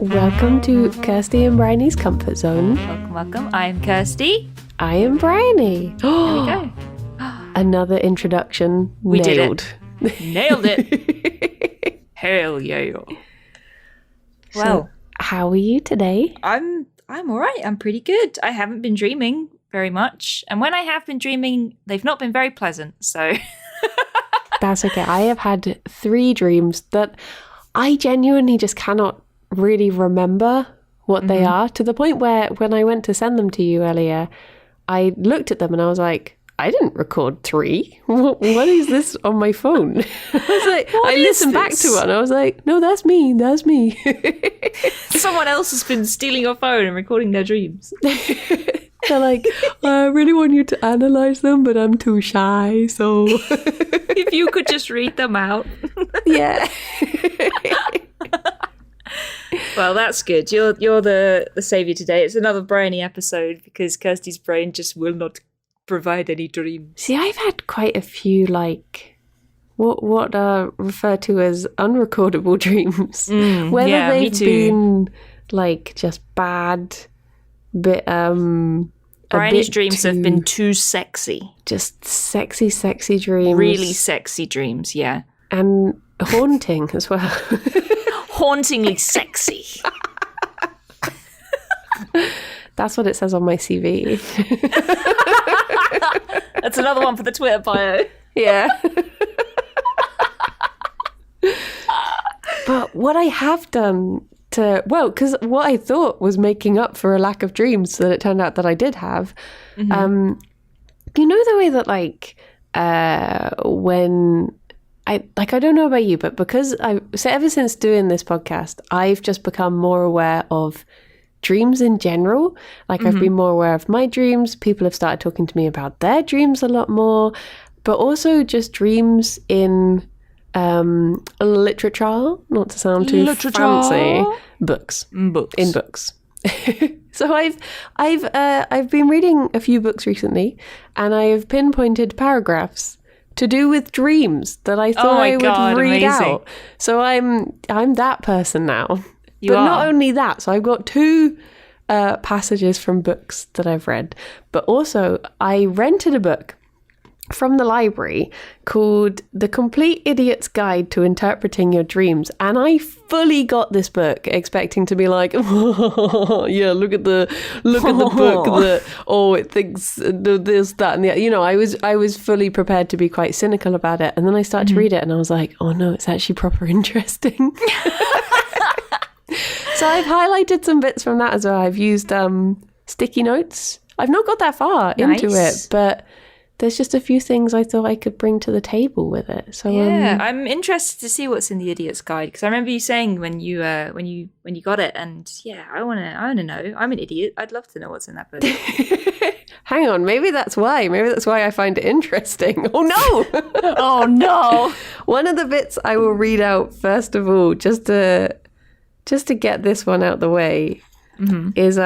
Welcome to Kirsty and Briony's Comfort Zone. Welcome. I'm Kirsty. I am Briony. There we go. Another introduction. We nailed. did it. Nailed it. Hell yeah. Well, so, how are you today? I'm all right. I'm pretty good. I haven't been dreaming very much, and when I have been dreaming, they've not been very pleasant. So That's okay. I have had 3 dreams that I genuinely just cannot really remember what they are, to the point where when I went to send them to you earlier, I looked at them and I was like, I didn't record 3. What is this on my phone? I was like, I listened back to it and I was like, no, that's me. That's me. Someone else has been stealing your phone and recording their dreams. They're like, I really want you to analyze them, but I'm too shy. So if you could just read them out. Yeah. Well, that's good. You're the savior today. It's another Briony episode because Kirsty's brain just will not provide any dreams. See, I've had quite a few, like, what are referred to as unrecordable dreams. Whether they've been, like, just bad, Briony's dreams have been too sexy. Just sexy dreams. Really sexy dreams, yeah. And haunting as well. Hauntingly sexy. That's what it says on my CV. That's another one for the Twitter bio. Yeah. But what I have done because what I thought was making up for a lack of dreams that it turned out that I did have, you know the way that when I don't know about you, but because ever since doing this podcast, I've just become more aware of dreams in general. Like I've been more aware of my dreams. People have started talking to me about their dreams a lot more, but also just dreams in literature, not to sound too fancy, books. In books. So I've been reading a few books recently, and I have pinpointed paragraphs to do with dreams that I thought I would read out. So I'm that person now. But not only that, so I've got 2 passages from books that I've read, but also I rented a book from the library called The Complete Idiot's Guide to Interpreting Your Dreams, and I fully got this book expecting to be like, oh, yeah, look at the book that it thinks this, that, and the, you know, I was fully prepared to be quite cynical about it, and then I started to read it and I was like, oh no, it's actually proper interesting. So I've highlighted some bits from that as well. I've used sticky notes. I've not got that far into it, but there's just a few things I thought I could bring to the table with it. So yeah, I'm interested to see what's in the Idiot's Guide, because I remember you saying when you got it, and yeah, I wanna know. I'm an idiot. I'd love to know what's in that book. Hang on, maybe that's why. Maybe that's why I find it interesting. Oh no! Oh no! One of the bits I will read out first of all, just to get this one out the way, is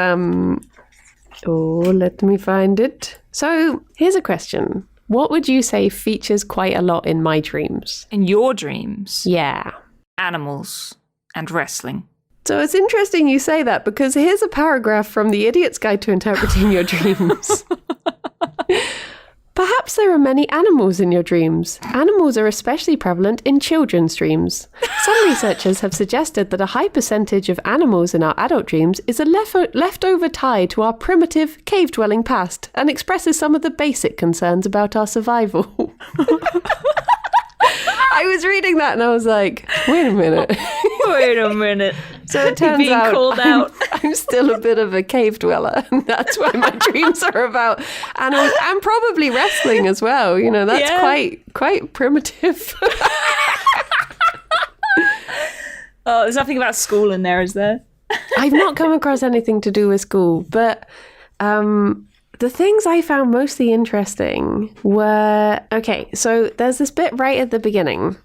let me find it. So here's a question. What would you say features quite a lot in my dreams? In your dreams? Yeah. Animals and wrestling. So it's interesting you say that, because here's a paragraph from The Idiot's Guide to Interpreting Your Dreams. Perhaps there are many animals in your dreams. Animals are especially prevalent in children's dreams. Some researchers have suggested that a high percentage of animals in our adult dreams is a leftover tie to our primitive, cave-dwelling past and expresses some of the basic concerns about our survival. I was reading that and I was like, wait a minute. Wait a minute. So it turns out I'm still a bit of a cave dweller, and that's why my dreams are about animals, and probably wrestling as well. You know, that's quite primitive. Oh, there's nothing about school in there, is there? I've not come across anything to do with school, but the things I found mostly interesting were, okay, so there's this bit right at the beginning.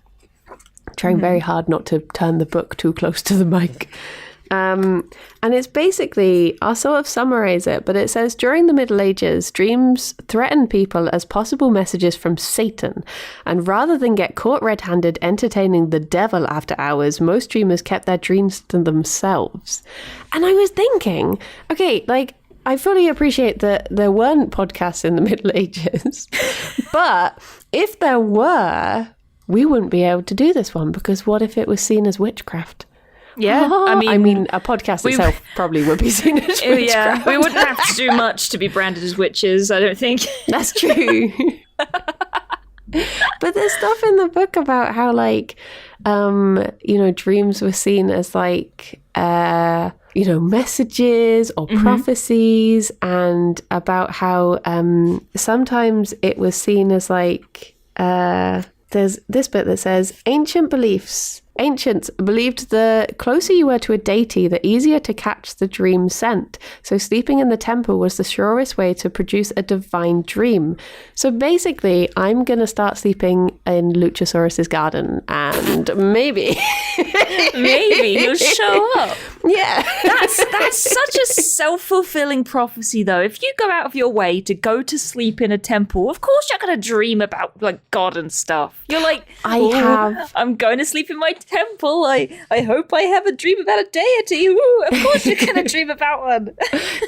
Trying very hard not to turn the book too close to the mic. And it's basically, I'll sort of summarize it, but it says during the Middle Ages, dreams threatened people as possible messages from Satan. And rather than get caught red-handed entertaining the devil after hours, most dreamers kept their dreams to themselves. And I was thinking, okay, like, I fully appreciate that there weren't podcasts in the Middle Ages, but if there were, we wouldn't be able to do this one, because what if it was seen as witchcraft? Yeah, I mean, a podcast itself probably would be seen as witchcraft. Yeah, we wouldn't have to do much to be branded as witches, I don't think. That's true. But there's stuff in the book about how, like, dreams were seen as, like, messages or prophecies, and about how sometimes it was seen as, like, there's this bit that says, Ancients believed the closer you were to a deity, the easier to catch the dream scent. So sleeping in the temple was the surest way to produce a divine dream. So basically, I'm going to start sleeping in Luchasaurus's garden, and maybe he'll show up. Yeah. That's such a self-fulfilling prophecy, though. If you go out of your way to go to sleep in a temple, of course you're going to dream about, like, God and stuff. You're like, I'm going to sleep in my temple. I hope I have a dream about a deity. Ooh, of course you're going to dream about one.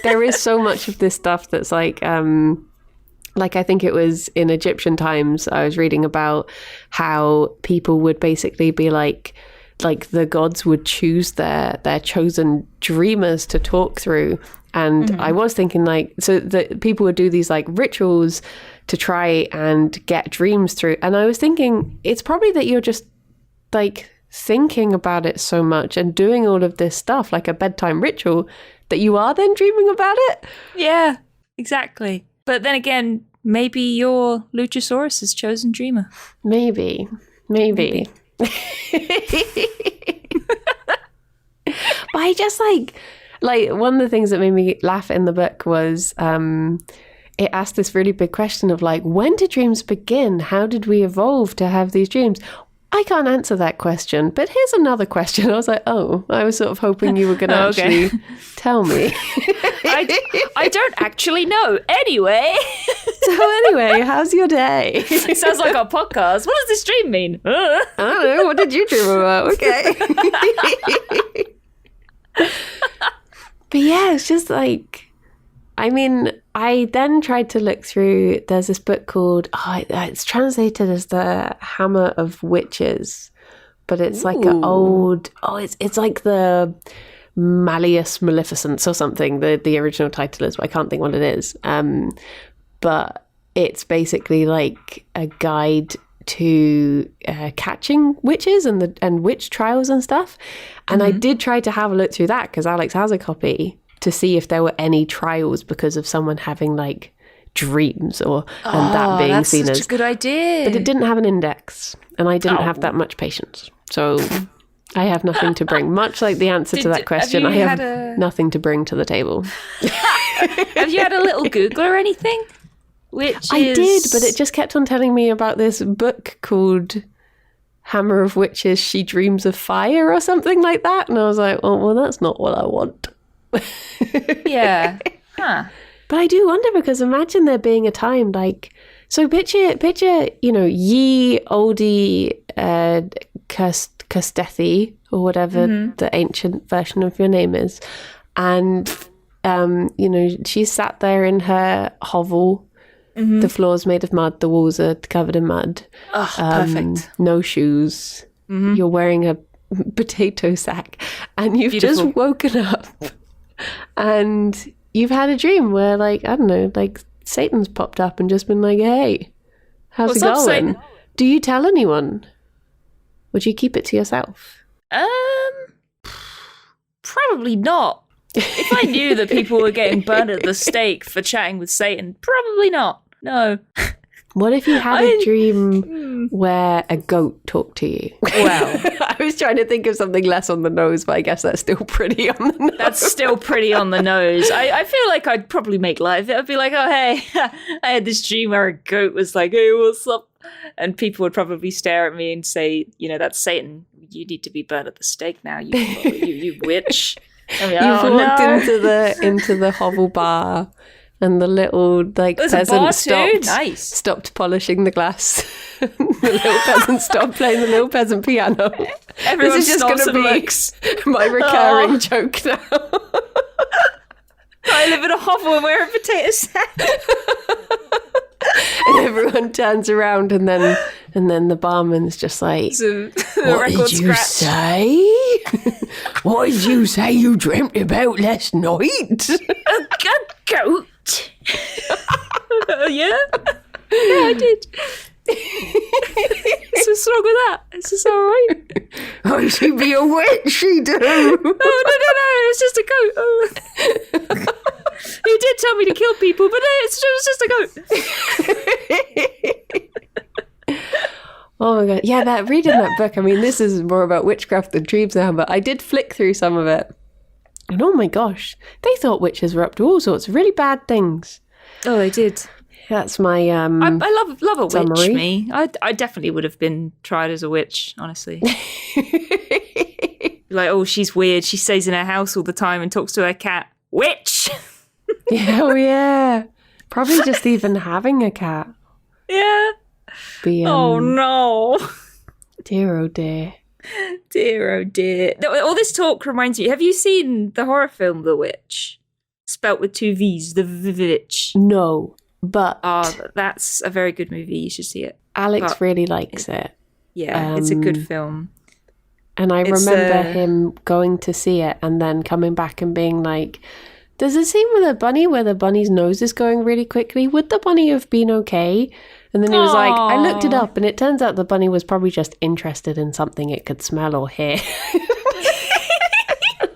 There is so much of this stuff that's like I think it was in Egyptian times, I was reading about how people would basically be like the gods would choose their chosen dreamers to talk through. And I was thinking, like, so that people would do these, like, rituals to try and get dreams through. And I was thinking, it's probably that you're just, like, thinking about it so much and doing all of this stuff, like a bedtime ritual, that you are then dreaming about it. Yeah, exactly. But then again, maybe you're Luchasaurus's chosen dreamer. Maybe. But I just like one of the things that made me laugh in the book was it asked this really big question of, like, when did dreams begin? How did we evolve to have these dreams? I can't answer that question, but here's another question. I was like, I was sort of hoping you were going to actually tell me. I don't actually know. Anyway. So anyway, how's your day? It sounds like our podcast. What does this dream mean? I don't know. What did you dream about? Okay. But yeah, it's just like, I mean, I then tried to look through, there's this book called, it's translated as The Hammer of Witches, but it's like an old, it's like the Malleus Maleficence or something, the original title is, but I can't think what it is. But it's basically like a guide to catching witches and witch trials and stuff. And I did try to have a look through that because Alex has a copy, to see if there were any trials because of someone having, like, dreams and that being seen as... that's such a good idea. But it didn't have an index, and I didn't have that much patience. So I have nothing to bring. Much like the answer to that question, I have nothing to bring to the table. Have you had a little Google or anything? I did, but it just kept on telling me about this book called Hammer of Witches, She Dreams of Fire or something like that. And I was like, well, that's not what I want. Yeah. Huh. But I do wonder, because imagine there being a time like, so picture, ye oldie Kirstethi, or whatever the ancient version of your name is. And, she's sat there in her hovel. The floor's made of mud. The walls are covered in mud. Oh, perfect. No shoes. You're wearing a potato sack. And you've just woken up. And you've had a dream where, like, I don't know, like, Satan's popped up and just been like, hey, how's it going? Satan? Do you tell anyone? Would you keep it to yourself? Probably not. If I knew that people were getting burned at the stake for chatting with Satan, probably not. No. What if you had a dream where a goat talked to you? Well, I was trying to think of something less on the nose, but I guess that's still pretty on the nose. That's still pretty on the nose. I feel like I'd probably make light of it. I'd be like, oh, hey, I had this dream where a goat was like, hey, what's up? And people would probably stare at me and say, that's Satan. You need to be burned at the stake now, you witch. You've walked into the hovel bar, and the little peasant stopped polishing the glass. The little peasant stopped playing the little peasant piano. Everyone this is just going to be my recurring joke now. I live in a hovel and wear a potato sack. And everyone turns around, and then the barman's just like, "What did you say? What did you say you dreamt about last night?" A goat. Yeah, I did. What's wrong with that? Is this all right? Oh, she'd be a witch, she do. Oh, no, it's just a goat. Oh. You did tell me to kill people, but it's just a goat. Oh my god. Yeah, reading that book, I mean, this is more about witchcraft than dreams now, but I did flick through some of it. And oh my gosh, they thought witches were up to all sorts of really bad things. Oh, they did. That's my I love a summary. Witch, me. I definitely would have been tried as a witch, honestly. Like, oh, she's weird. She stays in her house all the time and talks to her cat. Witch! Yeah. Probably just even having a cat. Yeah. Oh, no. Dear, oh dear. Dear, oh dear. All this talk reminds me, have you seen the horror film The Witch? Spelt with 2 V's, The Witch. No, but... Oh, that's a very good movie. You should see it. Alex really likes it. Yeah, it's a good film. And I remember him going to see it and then coming back and being like, there's a scene with a bunny where the bunny's nose is going really quickly. Would the bunny have been okay? And then he was like, I looked it up and it turns out the bunny was probably just interested in something it could smell or hear.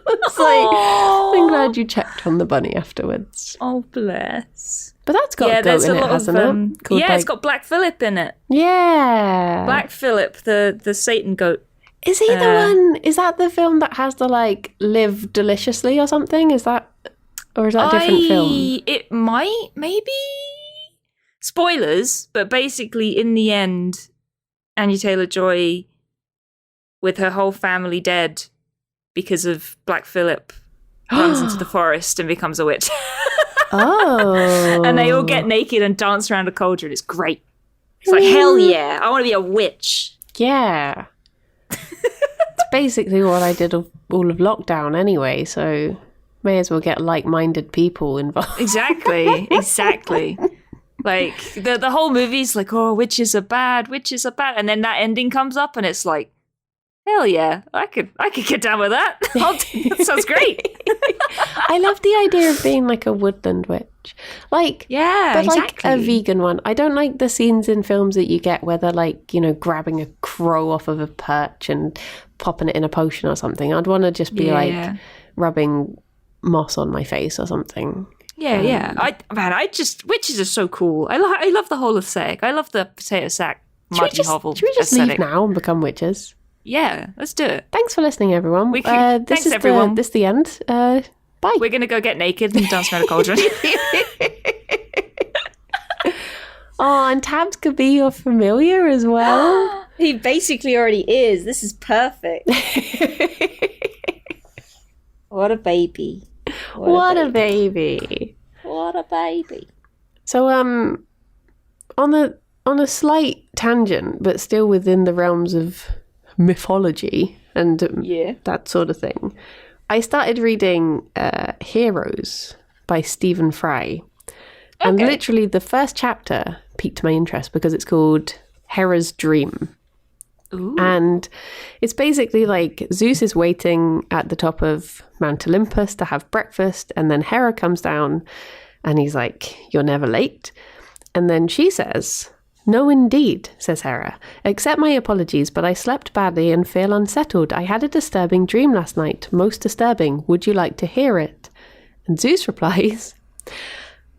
It's like, I'm glad you checked on the bunny afterwards. Oh, bless. But that's got a goat in it, hasn't it? It's got Black Phillip in it. Yeah. Black Phillip, the Satan goat. Is he the one? Is that the film that has the live deliciously or something? Is that, or is that a different film? It might, maybe. Spoilers, but basically in the end, Anya Taylor-Joy, with her whole family dead because of Black Phillip, runs into the forest and becomes a witch. Oh. And they all get naked and dance around a cauldron. It's great. It's like, hell yeah, I want to be a witch. Yeah. It's basically what I did all of lockdown anyway, so may as well get like-minded people involved. Exactly. Like, the whole movie's like, oh, witches are bad. And then that ending comes up and it's like, hell yeah, I could get down with that. That sounds great. I love the idea of being like a woodland witch. Yeah, but exactly. Like a vegan one. I don't like the scenes in films that you get where they're like, grabbing a crow off of a perch and popping it in a potion or something. I'd want to just be rubbing moss on my face or something. Yeah. Witches are so cool. I love the whole aesthetic. I love the potato sack muddy hovel aesthetic. Should we just leave now and become witches? Yeah, let's do it. Thanks for listening, everyone. Thanks, everyone. This is the end. Bye. We're going to go get naked and dance around a cauldron. Oh, and Tabs could be your familiar as well. He basically already is. This is perfect. What a baby. What a baby. So, on a slight tangent, but still within the realms of mythology and that sort of thing, I started reading Heroes by Stephen Fry. Okay. And literally the first chapter piqued my interest because it's called Hera's Dream. Ooh. And it's basically like Zeus is waiting at the top of Mount Olympus to have breakfast, and then Hera comes down and he's like, "You're never late." And then she says, "No, indeed," says Hera. "Accept my apologies, but I slept badly and feel unsettled. I had a disturbing dream last night. Most disturbing. Would you like to hear it?" And Zeus replies,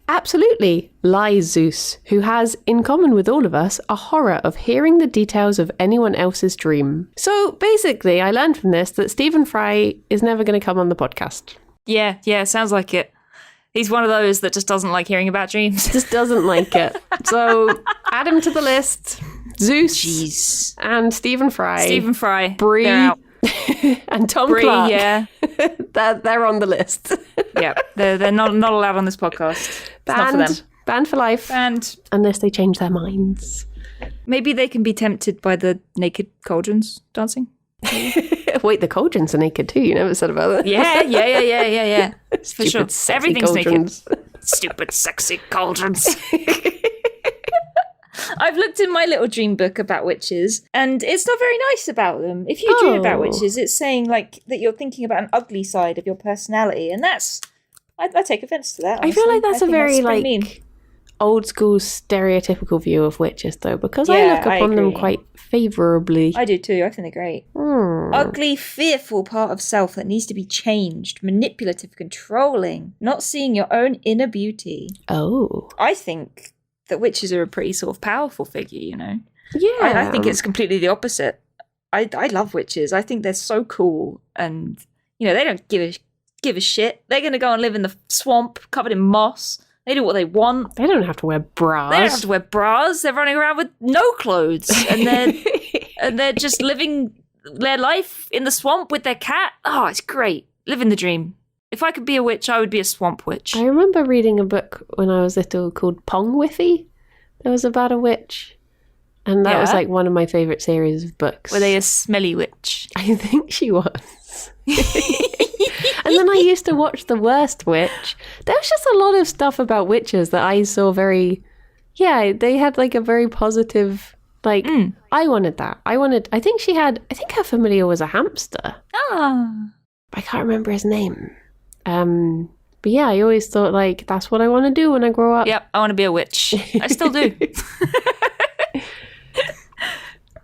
"Absolutely," lies Zeus, who has, in common with all of us, a horror of hearing the details of anyone else's dream. So basically, I learned from this that Stephen Fry is never going to come on the podcast. Yeah, sounds like it. He's one of those that just doesn't like hearing about dreams. Just doesn't like it. So add him to the list. Zeus. Jeez. And Stephen Fry. Stephen Fry. Brie. They're out. And Tom Brie, Clark. yeah. they're on the list. Yeah, they're not allowed on this podcast. It's not for them. Banned for life. Banned. Unless they change their minds. Maybe they can be tempted by the naked cauldrons dancing. Wait, the cauldrons are naked too. You never said about that. Yeah. For sure. Everything's cauldrons. naked. Stupid, sexy cauldrons. I've looked in my little dream book about witches, and it's not very nice about them. If you dream about witches, it's saying like that you're thinking about an ugly side of your personality, and that's I take offence to that. Honestly. I feel like that's a very like mean. Old school stereotypical view of witches, though, because I look upon them quite favourably. I do too. I think they're great. Ugly, fearful part of self that needs to be changed. Manipulative, controlling, not seeing your own inner beauty. Oh, I think that witches are a pretty sort of powerful figure, you know? Yeah. I think it's completely the opposite. I love witches. I think they're so cool, and, you know, they don't give a shit. They're going to go and live in the swamp covered in moss. They do what they want. They don't have to wear bras. They don't have to wear bras. They're running around with no clothes, and they're just living their life in the swamp with their cat. Oh, it's great. Living the dream. If I could be a witch, I would be a swamp witch. I remember reading a book when I was little called Pongwithy. It was about a witch. And that was like one of my favourite series of books. Were they a smelly witch? I think she was. And then I used to watch The Worst Witch. There was just a lot of stuff about witches that I saw very... Yeah, they had like a very positive... Like, I wanted that. I think her familiar was a hamster. Ah. I can't remember his name. But yeah, I always thought like, that's what I want to do when I grow up. Yep, I want to be a witch. I still do.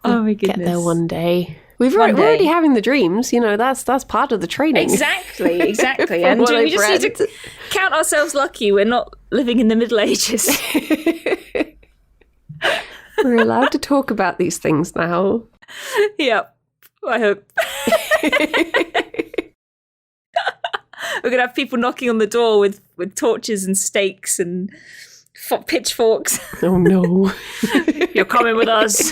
Oh my goodness. Get there one day. We're already having the dreams, you know, that's part of the training. Exactly. And we just need to count ourselves lucky we're not living in the Middle Ages. We're allowed to talk about these things now. Yep, I hope. We're going to have people knocking on the door with torches and stakes and pitchforks. Oh no. You're coming with us.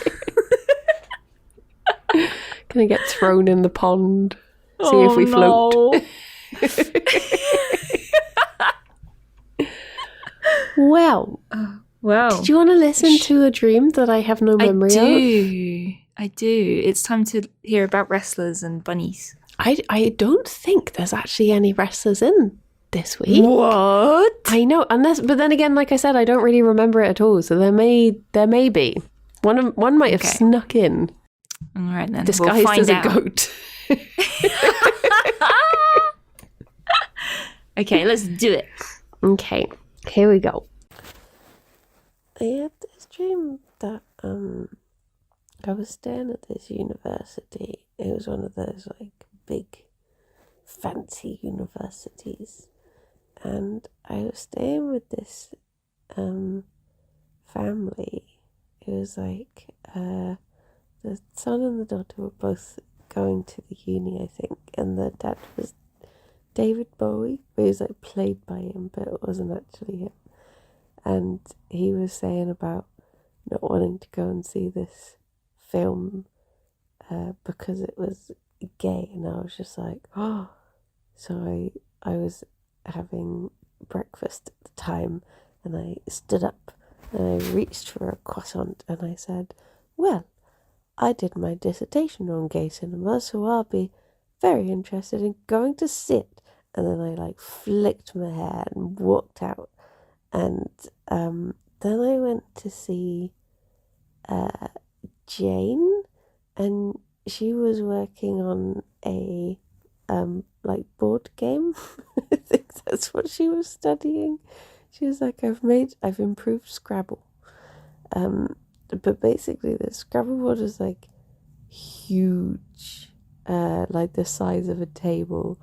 Gonna get thrown in the pond. See if we float. Well, did you want to listen to a dream that I have no memory of? I do. It's time to hear about wrestlers and bunnies. I don't think there's actually any wrestlers in this week. What? I know, but then again, like I said, I don't really remember it at all. So there may be one might have snuck in. All right then, disguised we'll as a goat. Okay, let's do it. Okay, here we go. I had this dream that I was staying at this university. It was one of those like big fancy universities, and I was staying with this family. It was like the son and the daughter were both going to the uni, I think, and the dad was David Bowie, but he was like played by him, but it wasn't actually him. And he was saying about not wanting to go and see this film because it was gay, and I was just like, oh. So I was having breakfast at the time, and I stood up and I reached for a croissant and I said, well, I did my dissertation on gay cinema, so I'll be very interested in going to see it. And then I like flicked my hair and walked out. And then I went to see Jane, and she was working on a like board game. I think that's what she was studying. She was like, I've improved Scrabble. But basically the Scrabble board is like huge, like the size of a table,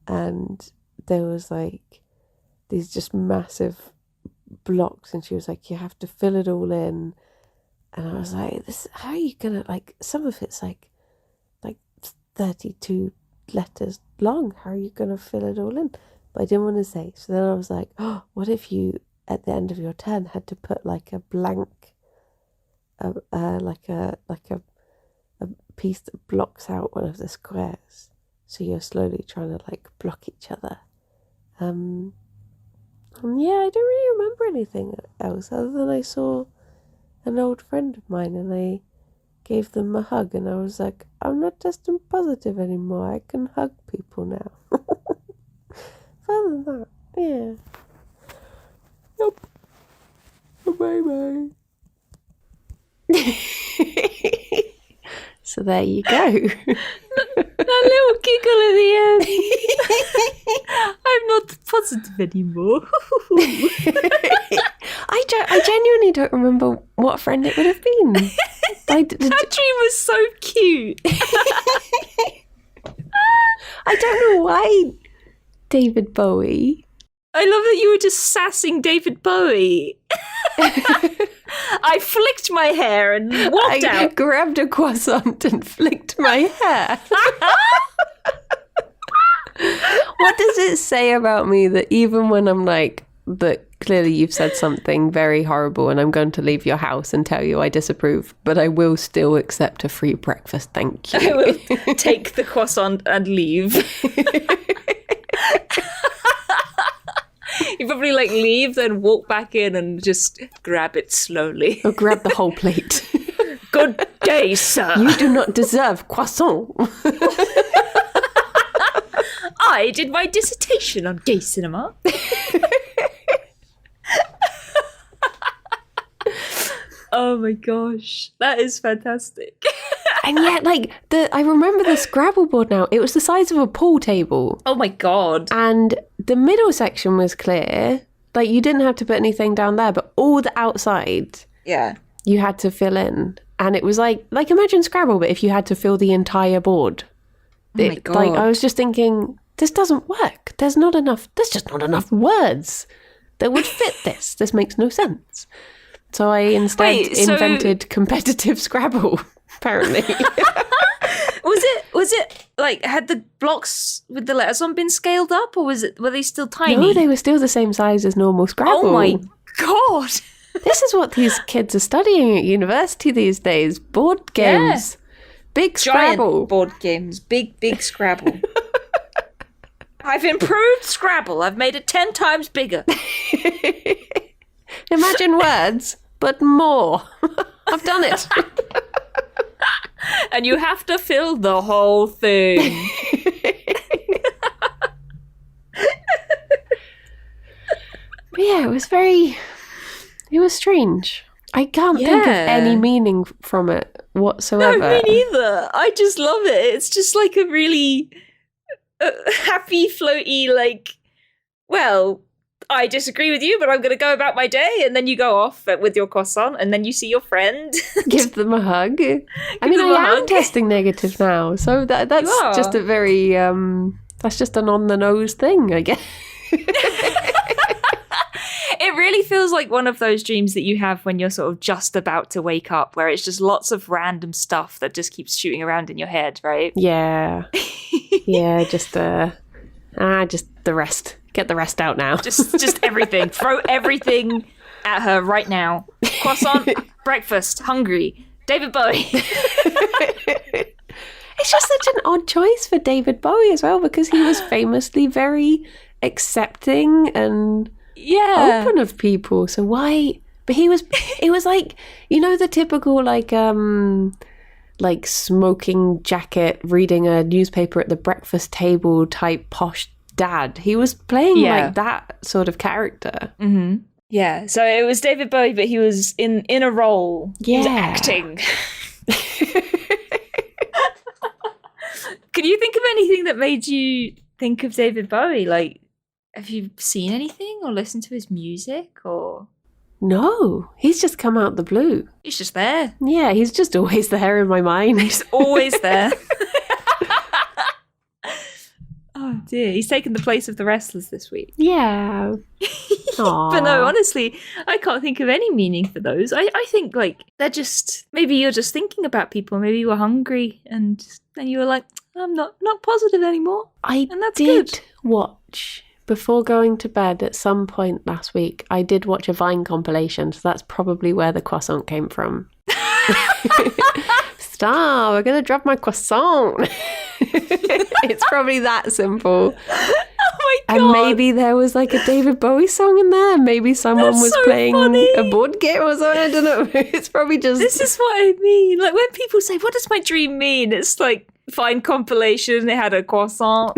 and there was like these just massive blocks, and she was like, you have to fill it all in. And I was like, how are you gonna, like, some of it's like 32 letters long, how are you gonna fill it all in? But I didn't want to say, so then I was like, oh, what if you at the end of your turn had to put like a blank like a a piece that blocks out one of the squares. So you're slowly trying to like block each other. And yeah, I don't really remember anything else other than I saw an old friend of mine and I gave them a hug and I was like, I'm not testing positive anymore. I can hug people now. Other than that, yeah. Yep. Bye-bye. So there you go. That little giggle at the end. I'm not positive anymore. I genuinely don't remember what friend it would have been. That dream was so cute. I don't know why David Bowie. I love that you were just sassing David Bowie. I flicked my hair and walked out. I grabbed a croissant and flicked my hair. What does it say about me that even when I'm like, that clearly you've said something very horrible and I'm going to leave your house and tell you I disapprove, but I will still accept a free breakfast, thank you. I will take the croissant and leave. You probably like leave, then walk back in and just grab it slowly. Or grab the whole plate. Good day, sir. You do not deserve croissant. I did my dissertation on gay cinema. Oh my gosh, that is fantastic. And yet, like, I remember the Scrabble board now. It was the size of a pool table. Oh my God. And the middle section was clear. Like, you didn't have to put anything down there, but all the outside, you had to fill in. And it was like imagine Scrabble, but if you had to fill the entire board. Oh my God. Like, I was just thinking, this doesn't work. There's just not enough words that would fit this. This makes no sense. So I instead invented competitive Scrabble, apparently. Was it like, had the blocks with the letters on been scaled up, or were they still tiny? No, they were still the same size as normal Scrabble. Oh my God. This is what these kids are studying at university these days. Board games. Yeah. Big Scrabble. Giant board games. Big Scrabble. I've improved Scrabble. I've made it 10 times bigger. Imagine words, but more. I've done it. And you have to fill the whole thing. But yeah, it was strange. I can't think of any meaning from it whatsoever. No, me neither. I just love it. It's just like a really happy, floaty, like, well, I disagree with you, but I'm going to go about my day. And then you go off with your croissant and then you see your friend. Give them a hug. I mean, I am testing negative now. So that's just a very, that's just an on the nose thing, I guess. It really feels like one of those dreams that you have when you're sort of just about to wake up, where it's just lots of random stuff that just keeps shooting around in your head, right? Yeah. Yeah, just the rest. Get the rest out now. Just everything. Throw everything at her right now. Croissant, breakfast, hungry. David Bowie. It's just such an odd choice for David Bowie as well, because he was famously very accepting and open of people. So why? But it was like, you know, the typical like smoking jacket, reading a newspaper at the breakfast table type posh dad. He was playing like that sort of character. Mm-hmm. Yeah. So it was David Bowie, but he was in a role. Yeah. He was acting. Can you think of anything that made you think of David Bowie? Like, have you seen anything or listened to his music or? No, he's just come out the blue. He's just there. Yeah, he's just always there in my mind. He's always there. Oh dear, he's taken the place of the wrestlers this week. Yeah. But no, honestly, I can't think of any meaning for those. I think like they're just, maybe you're just thinking about people. Maybe you were hungry and then you were like, I'm not positive anymore. And that's good. Watch. Before going to bed at some point last week, I did watch a Vine compilation, so that's probably where the croissant came from. star. We're going to drop my croissant. It's probably that simple. Oh my God. And maybe there was like a David Bowie song in there. Maybe someone was playing a board game or something. I don't know. It's probably just... This is what I mean. Like when people say, what does my dream mean? It's like, fine compilation. They had a croissant.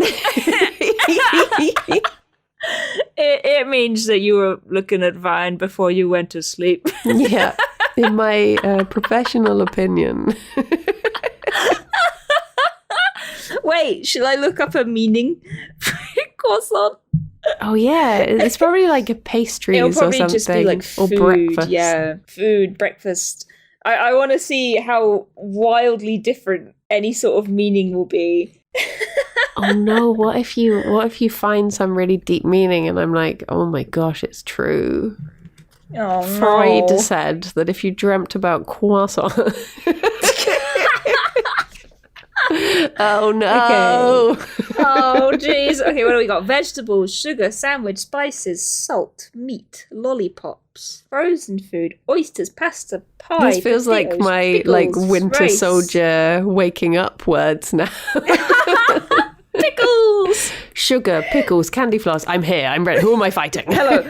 It means that you were looking at Vine before you went to sleep. Yeah, in my professional opinion. Wait, should I look up a meaning for croissant? Oh yeah, it's probably like a pastries or something. It'll probably just be like food, or breakfast. Yeah, food, breakfast. I want to see how wildly different any sort of meaning will be. Oh no, what if you find some really deep meaning and I'm like, oh my gosh, it's true. Oh, Freud no. said that if you dreamt about croissant. Oh no. Okay. Oh jeez. Okay, what do we got? Vegetables, sugar, sandwich, spices, salt, meat, lollipops, frozen food, oysters, pasta, pie. This feels potatoes, like my pickles, winter rice. soldier waking up words now. Pickles. Sugar, pickles, candy floss. I'm here. I'm ready. Who am I fighting? Hello.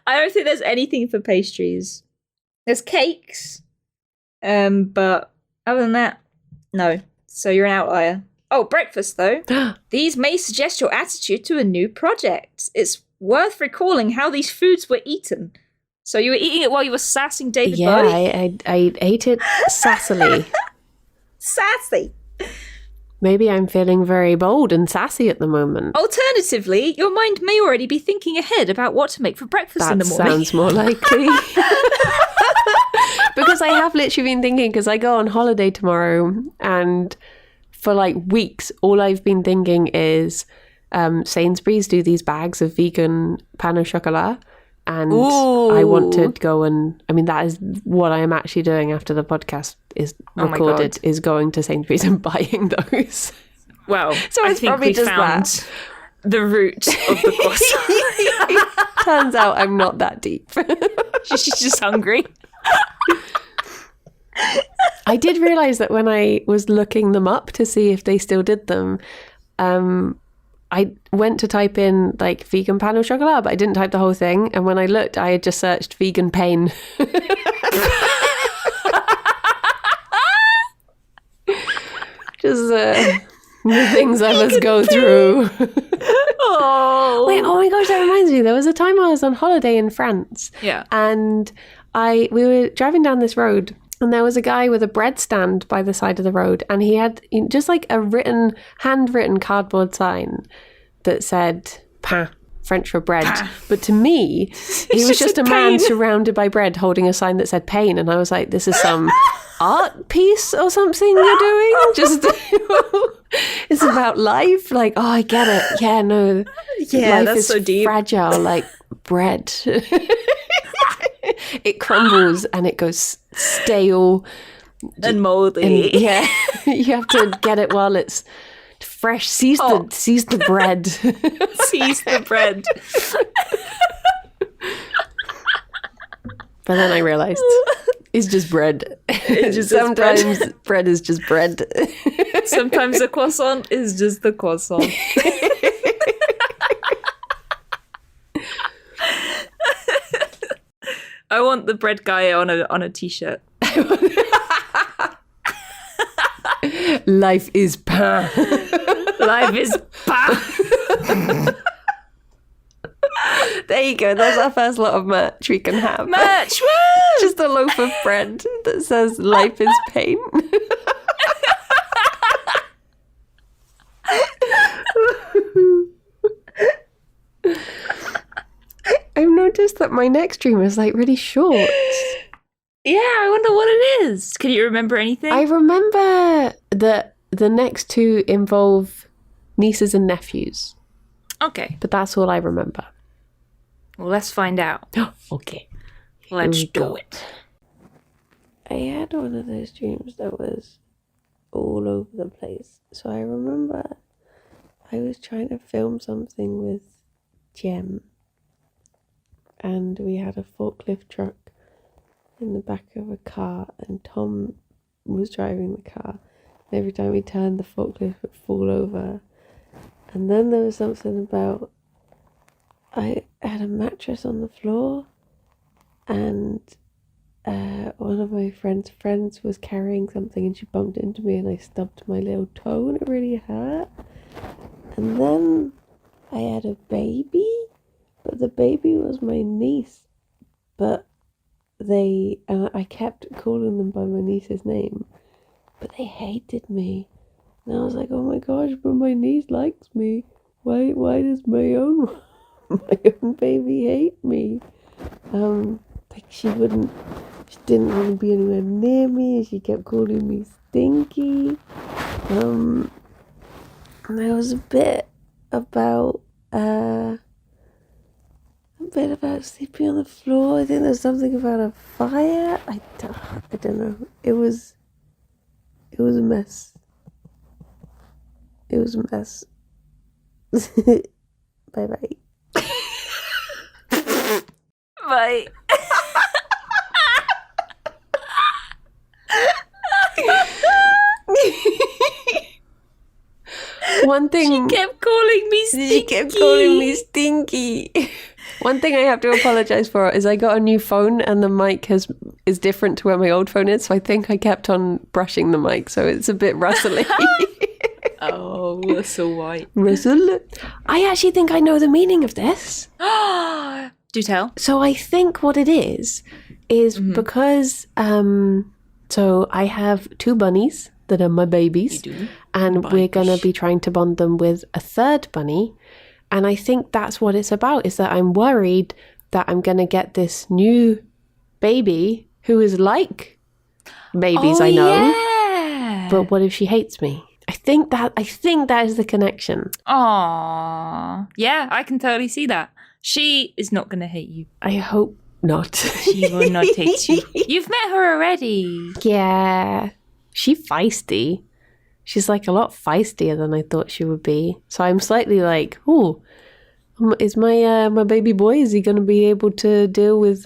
I don't think there's anything for pastries. There's cakes. But other than that, no. So you're an outlier. Oh, breakfast though. These may suggest your attitude to a new project. It's worth recalling how these foods were eaten. So you were eating it while you were sassing David Bowie? Yeah, I ate it sassily. Sassy. Maybe I'm feeling very bold and sassy at the moment. Alternatively, your mind may already be thinking ahead about what to make for breakfast in the morning. That sounds more likely. Because I have literally been thinking, because I go on holiday tomorrow, and for like weeks, all I've been thinking is Sainsbury's do these bags of vegan pain au chocolat. And Ooh. I want to go and, I mean, that is what I am actually doing after the podcast is recorded, is going to Sainsbury's and buying those. Well, so I it's think probably we just found that. The root of the croissant. Turns out I'm not that deep. She's just hungry. I did realise that when I was looking them up to see if they still did them, I went to type in like vegan pain au chocolat, but I didn't type the whole thing. And when I looked, I had just searched vegan pain. Just the things I must go through. Oh. Wait, oh my gosh, that reminds me. There was a time I was on holiday in France. Yeah. And we were driving down this road, and there was a guy with a bread stand by the side of the road, and he had just like a handwritten cardboard sign that said pain, French for bread. Pain. But to me, he was just a man surrounded by bread holding a sign that said pain, and I was like, this is some art piece or something you're doing? Just it's about life. Like, oh, I get it. Yeah, no. Yeah, life that's is so deep. Fragile like bread. It crumbles and it goes stale and moldy. And, yeah, you have to get it while it's fresh. Seize the bread. Seize the bread. But then I realised it's just bread. Sometimes bread is just bread. Sometimes a croissant is just the croissant. I want the bread guy on a t-shirt. Life is pain. Life is pain. There you go. That's our first lot of merch we can have. Merch! Woo! Just a loaf of bread that says life is pain. I've noticed that my next dream is like really short. Yeah, I wonder what it is. Can you remember anything? I remember that the next two involve nieces and nephews. Okay. But that's all I remember. Well, let's find out. Okay. Let's do it. I had one of those dreams that was all over the place. So I remember I was trying to film something with Jem. And we had a forklift truck in the back of a car, and Tom was driving the car. Every time he turned, the forklift would fall over. And then there was something about I had a mattress on the floor, and one of my friends was carrying something, and she bumped into me, and I stubbed my little toe, and it really hurt. And then I had a baby, but the baby was my niece. But I kept calling them by my niece's name, but they hated me. And I was like, oh my gosh, but my niece likes me. Why does my own baby hate me? Like she didn't want to be anywhere near me, and she kept calling me stinky. And there was a bit about sleeping on the floor. I think there's something about a fire. I don't know. It was a mess. It was a mess. Bye bye. Bye. One thing she kept calling me stinky. One thing I have to apologize for is I got a new phone, and the mic is different to where my old phone is, so I think I kept on brushing the mic, so it's a bit rustly. Oh, Russell White. Russell? I actually think I know the meaning of this. Do tell. So I think what it is because so I have 2 bunnies that are my babies. You do? And we're going to be trying to bond them with a 3rd bunny. And I think that's what it's about, is that I'm worried that I'm going to get this new baby who is like babies I know. Yeah. But what if she hates me? I think that is the connection. Aww. Yeah, I can totally see that. She is not going to hate you. I hope not. She will not hate you. You've met her already. Yeah. She's feisty. She's like a lot feistier than I thought she would be. So I'm slightly like, oh, is my baby boy, is he going to be able to deal with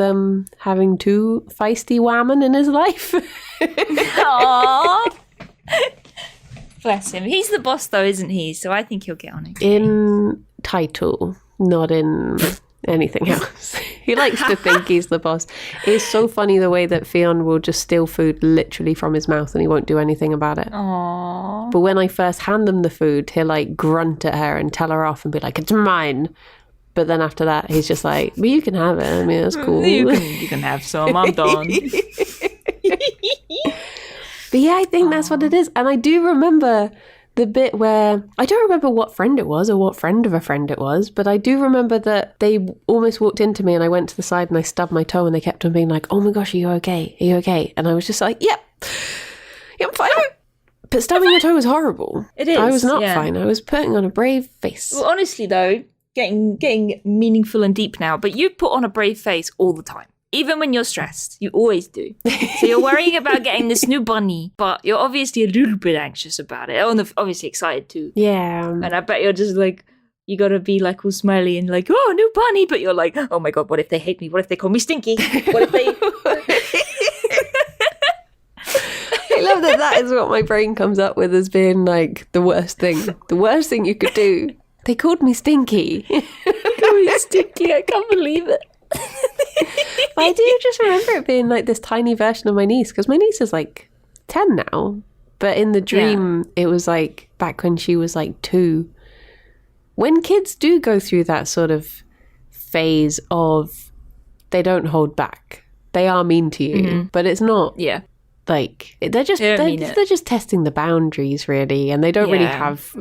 having 2 feisty women in his life? Aww. Bless him. He's the boss though, isn't he? So I think he'll get on it. In title, not in anything else. He likes to think he's the boss. It's so funny the way that Fionn will just steal food literally from his mouth, and he won't do anything about it. Aww. But when I first hand him the food, he'll like grunt at her and tell her off and be like, it's mine. But then after that, he's just like, but you can have it. I mean, that's cool. You can have some. I'm done. But yeah, I think that's what it is. And I do remember the bit where, I don't remember what friend it was or what friend of a friend it was, but I do remember that they almost walked into me, and I went to the side and I stubbed my toe, and they kept on being like, oh my gosh, are you okay? Are you okay? And I was just like, yep, I'm fine. But stubbing your toe was horrible. It is. I was not fine. I was putting on a brave face. Well, honestly though, getting meaningful and deep now, but you put on a brave face all the time. Even when you're stressed, you always do. So you're worrying about getting this new bunny, but you're obviously a little bit anxious about it. And obviously excited too. Yeah. And I bet you're just like, you gotta be like all smiley and like, oh, new bunny. But you're like, oh my God, what if they hate me? What if they call me stinky? What if they... I love that is what my brain comes up with as being like the worst thing. The worst thing you could do. They called me stinky. Stinky, I can't believe it. But I do just remember it being like this tiny version of my niece, because my niece is like 10 now, but in the dream it was like back when she was like 2. When kids do go through that sort of phase of they don't hold back, they are mean to you, but it's not like they're just testing the boundaries really, and they don't really have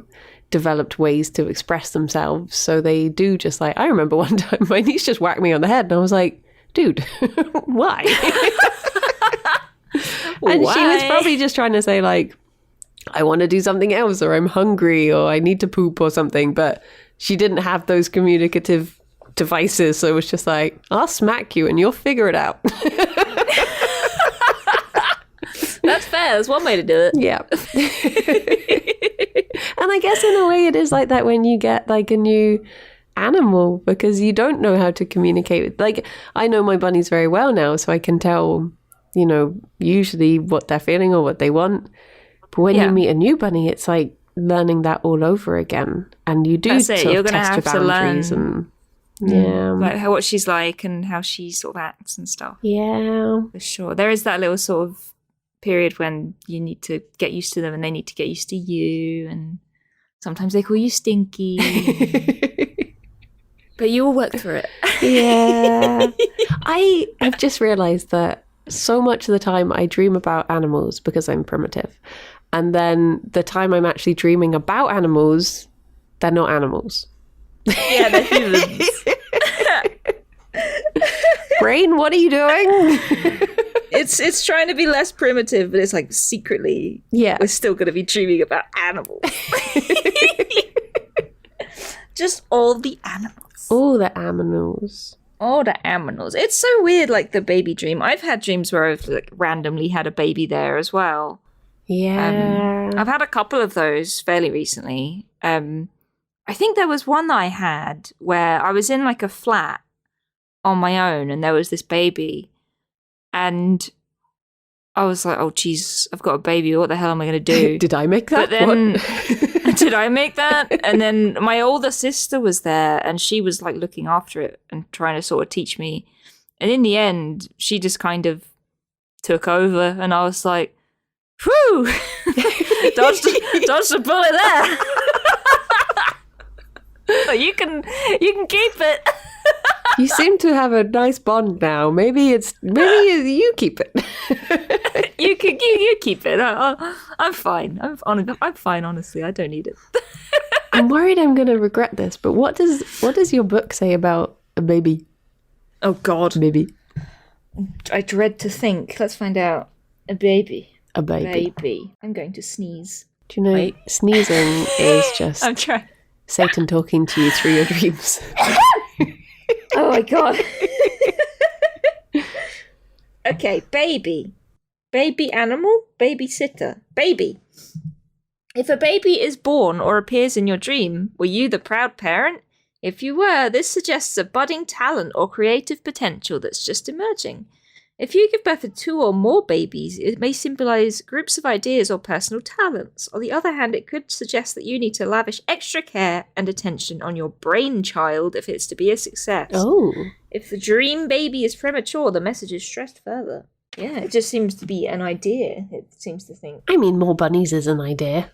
developed ways to express themselves, so they do just like, I remember one time my niece just whacked me on the head, and I was like, dude, why? And she was probably just trying to say like, I want to do something else, or I'm hungry, or I need to poop or something, but she didn't have those communicative devices, so it was just like, I'll smack you and you'll figure it out. That's fair. That's one way to do it. Yeah. And I guess in a way it is like that when you get like a new animal, because you don't know how to communicate with, like, I know my bunnies very well now, so I can tell usually what they're feeling or what they want. But when you meet a new bunny, it's like learning that all over again. And you do sort of test your boundaries and like what she's like and how she sort of acts and stuff. Yeah. For sure. There is that little sort of period when you need to get used to them and they need to get used to you, and sometimes they call you Stinky. But you will work through it. Yeah. I have just realised that so much of the time I dream about animals because I'm primitive. And then the time I'm actually dreaming about animals, they're not animals. Yeah, they're humans. Brain, what are you doing? It's trying to be less primitive, but it's like secretly, we're still going to be dreaming about animals. Just all the animals. All the animals. All the animals. It's so weird, like the baby dream. I've had dreams where I've like randomly had a baby there as well. Yeah. I've had a couple of those fairly recently. I think there was one that I had where I was in like a flat on my own and there was this baby. And I was like, oh, geez, I've got a baby. What the hell am I going to do? Did I make that? But then, did I make that? And then my older sister was there and she was like looking after it and trying to sort of teach me. And in the end, she just kind of took over and I was like, whew, dodged a bullet there. So you can keep it. You seem to have a nice bond now. Maybe you keep it. You keep it. I'm fine. I'm fine. Honestly, I don't need it. I'm worried I'm going to regret this. But what does your book say about a baby? Oh God, baby. I dread to think. Let's find out. A baby. A baby. Baby. I'm going to sneeze. Do you know sneezing is just I'm trying. Satan talking to you through your dreams. Oh my God. Okay, baby. Baby animal, babysitter. Baby. If a baby is born or appears in your dream, were you the proud parent? If you were, this suggests a budding talent or creative potential that's just emerging. If you give birth to 2 or more babies, it may symbolize groups of ideas or personal talents. On the other hand, it could suggest that you need to lavish extra care and attention on your brainchild if it's to be a success. Oh. If the dream baby is premature, the message is stressed further. Yeah, it just seems to be an idea, it seems to think. I mean, more bunnies is an idea.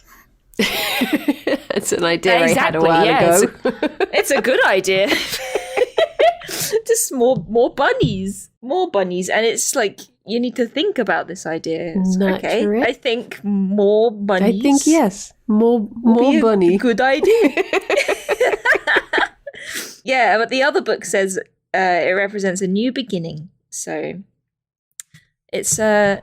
It's an idea I had a while ago. It's a good idea. Just more bunnies. More bunnies. And it's like, you need to think about this idea. Okay, I think more bunnies. I think, yes. More bunny. Good idea. Yeah, but the other book says it represents a new beginning. So it's going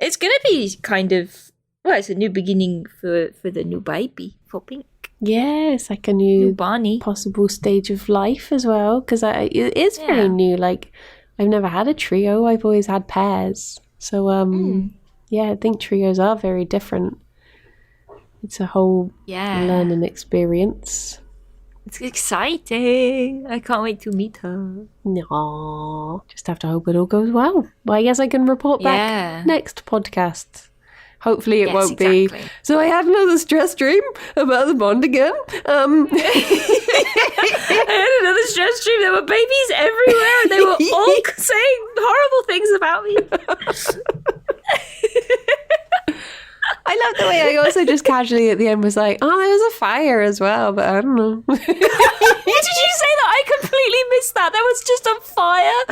to be kind of, it's a new beginning for the new baby, for Pink. Yeah, it's like a new bunny. Possible stage of life as well, because it is very new. Like, I've never had a trio. I've always had pairs. So, I think trios are very different. It's a whole learning experience. It's exciting. I can't wait to meet her. No, just have to hope it all goes well. Well, I guess I can report back next podcast. Hopefully it won't be. So I had another stress dream about the bond again. I had another stress dream. There were babies everywhere and they were all saying horrible things about me. I love the way I also just casually at the end was like, oh, there was a fire as well, but I don't know. Did you say that? I completely missed that. There was just a fire.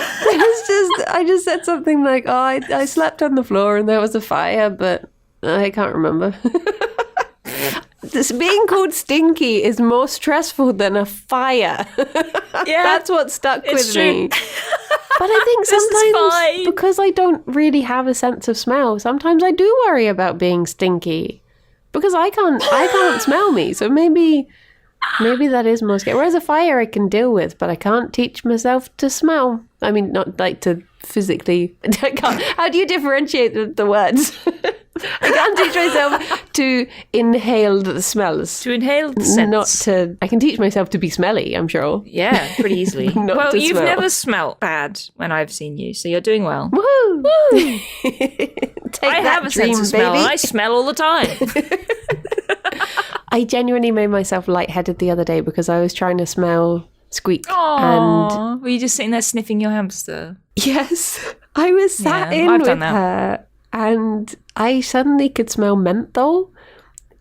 I just said something like, oh, I slept on the floor and there was a fire, but I can't remember. This being called Stinky is more stressful than a fire. Yeah, that's what stuck with me. But I think sometimes, because I don't really have a sense of smell, sometimes I do worry about being stinky because I can't smell me. So maybe that is more scary. Whereas a fire I can deal with, but I can't teach myself to smell. I mean, not like to physically. I can't. How do you differentiate the words? I can't teach myself to inhale the smells. To inhale the scents. Not to. I can teach myself to be smelly, I'm sure. Yeah, pretty easily. Well, you've never smelt bad when I've seen you, so you're doing well. Woohoo! Woo! I have a sense of smell. I smell all the time. I genuinely made myself lightheaded the other day because I was trying to smell Squeak. Aww. And were you just sitting there sniffing your hamster? Yes, I was sat in with her and I suddenly could smell menthol.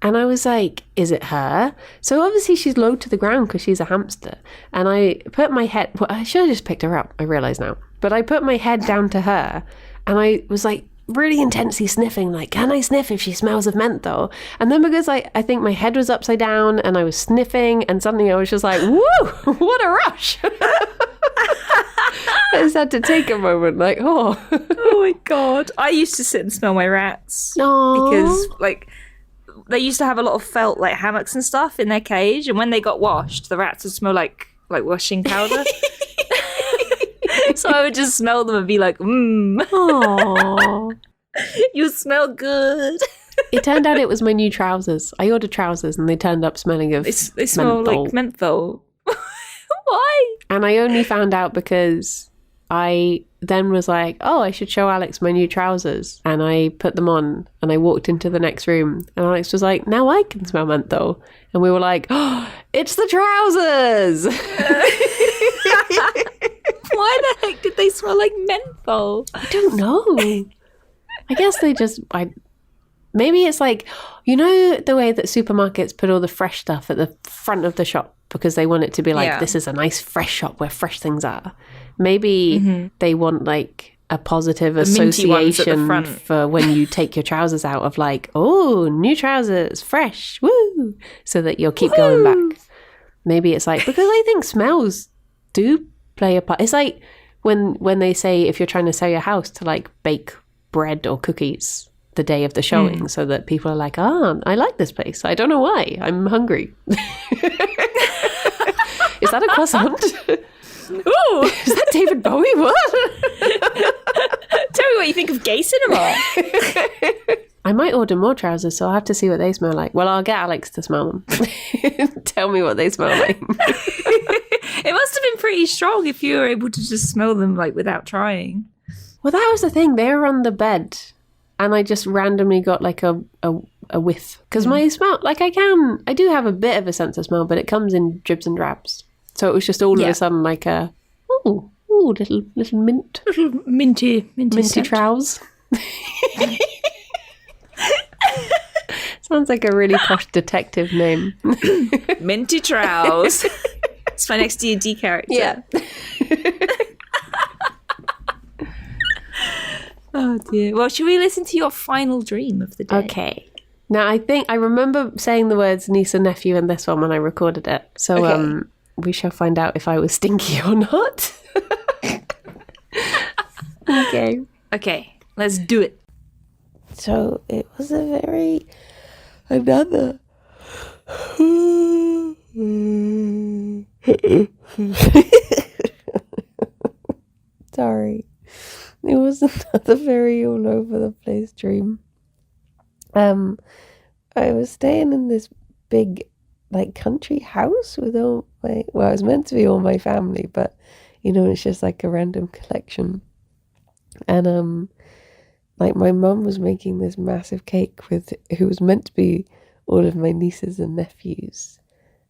And I was like, is it her? So obviously she's low to the ground because she's a hamster. And I put my head, well, I should have just picked her up, I realise now. But I put my head down to her and I was like really intensely sniffing, like, can I sniff if she smells of menthol? And then because I think my head was upside down and I was sniffing and suddenly I was just like, woo, what a rush. I just had to take a moment, like, oh. Oh my God. I used to sit and smell my rats. Aww. Because, like, they used to have a lot of felt like hammocks and stuff in their cage, and when they got washed, the rats would smell like washing powder. So I would just smell them and be like, Aww. You smell good. It turned out it was my new trousers. I ordered trousers and they turned up smelling of they smell menthol. like menthol. Why? And I only found out because I then was like, oh, I should show Alex my new trousers. And I put them on and I walked into the next room and Alex was like, now I can smell menthol. And we were like, oh, it's the trousers. Why the heck did they smell like menthol? I don't know. I guess they just, maybe it's like, you know, the way that supermarkets put all the fresh stuff at the front of the shop because they want it to be like, this is a nice fresh shop where fresh things are. Maybe they want like a positive association for when you take your trousers out of like, oh, new trousers, fresh, woo, so that you'll keep going back. Maybe it's like, because I think smells do play a part. It's like when they say if you're trying to sell your house to like bake bread or cookies the day of the showing so that people are like, I like this place. I don't know why. I'm hungry. Is that a croissant? Ooh, is that David Bowie? What? Tell me what you think of gay cinema. I might order more trousers, so I'll have to see what they smell like. Well, I'll get Alex to smell them. Tell me what they smell like. It must have been pretty strong if you were able to just smell them like without trying. Well, that was the thing. They were on the bed, and I just randomly got like a whiff because my smell, like I do have a bit of a sense of smell, but it comes in dribs and drabs. So it was just all of a sudden like a little mint, little minty trouse. Sounds like a really posh detective name. Minty Trouse. It's my next D&D character. Yeah. Oh dear. Well, should we listen to your final dream of the day? Okay. Now, I think I remember saying the words niece and nephew in this one when I recorded it. So we shall find out if I was stinky or not. Okay. Okay, let's do it. So it was another sorry. It was another very all over the place dream. I was staying in this big like country house with all my, well, it was meant to be all my family, but you know, it's just like a random collection. And like my mum was making this massive cake who was meant to be all of my nieces and nephews.